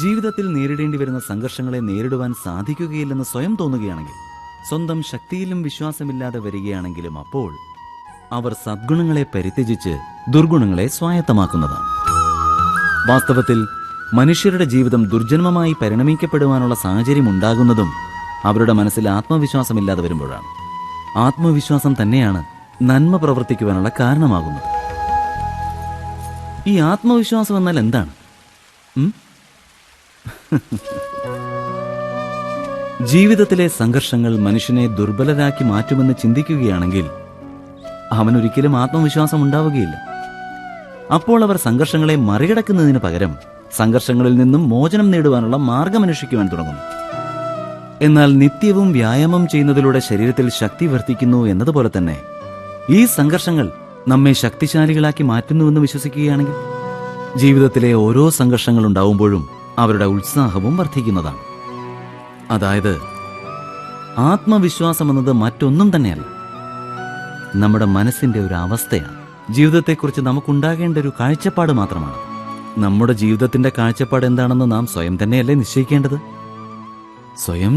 ജീവിതത്തിൽ നേരിടേണ്ടി വരുന്ന സംഘർഷങ്ങളെ നേരിടുവാൻ സാധിക്കുകയില്ലെന്ന് സ്വയം തോന്നുകയാണെങ്കിൽ, സ്വന്തം ശക്തിയിലും വിശ്വാസമില്ലാതെ വരികയാണെങ്കിലും, അപ്പോൾ അവർ സദ്ഗുണങ്ങളെ പരിത്യജിച്ച് ദുർഗുണങ്ങളെ സ്വായത്തമാക്കുന്നതാണ്. വാസ്തവത്തിൽ മനുഷ്യരുടെ ജീവിതം ദുർജന്മമായി പരിണമിക്കപ്പെടുവാനുള്ള സാഹചര്യം ഉണ്ടാകുന്നതും അവരുടെ മനസ്സിൽ ആത്മവിശ്വാസമില്ലാതെ വരുമ്പോഴാണ്. ആത്മവിശ്വാസം തന്നെയാണ് നന്മ പ്രവർത്തിക്കുവാനുള്ള കാരണമാകുന്നത്. ഈ ആത്മവിശ്വാസം എന്നാൽ എന്താണ്? ജീവിതത്തിലെ സംഘർഷങ്ങൾ മനുഷ്യനെ ദുർബലരാക്കി മാറ്റുമെന്ന് ചിന്തിക്കുകയാണെങ്കിൽ അവനൊരിക്കലും ആത്മവിശ്വാസം ഉണ്ടാവുകയില്ല. അപ്പോൾ അവർ സംഘർഷങ്ങളെ മറികടക്കുന്നതിന് പകരം സംഘർഷങ്ങളിൽ നിന്നും മോചനം നേടുവാനുള്ള മാർഗമന്വേഷിക്കുവാൻ തുടങ്ങുന്നു. എന്നാൽ നിത്യവും വ്യായാമം ചെയ്യുന്നതിലൂടെ ശരീരത്തിൽ ശക്തി വർദ്ധിക്കുന്നു എന്നതുപോലെ തന്നെ ഈ സംഘർഷങ്ങൾ നമ്മെ ശക്തിശാലികളാക്കി മാറ്റുന്നുവെന്ന് വിശ്വസിക്കുകയാണെങ്കിൽ ജീവിതത്തിലെ ഓരോ സംഘർഷങ്ങൾ ഉണ്ടാവുമ്പോഴും അവരുടെ ഉത്സാഹവും വർദ്ധിക്കുന്നതാണ്. അതായത് ആത്മവിശ്വാസം എന്നത് മറ്റൊന്നും തന്നെയല്ല, നമ്മുടെ മനസ്സിന്റെ ഒരു അവസ്ഥയാണ്. ജീവിതത്തെക്കുറിച്ച് നമുക്കുണ്ടാകേണ്ട ഒരു കാഴ്ചപ്പാട് മാത്രമാണ്. നമ്മുടെ ജീവിതത്തിന്റെ കാഴ്ചപ്പാട് എന്താണെന്ന് നാം സ്വയം തന്നെയല്ലേ നിശ്ചയിക്കേണ്ടത്? സ്വയം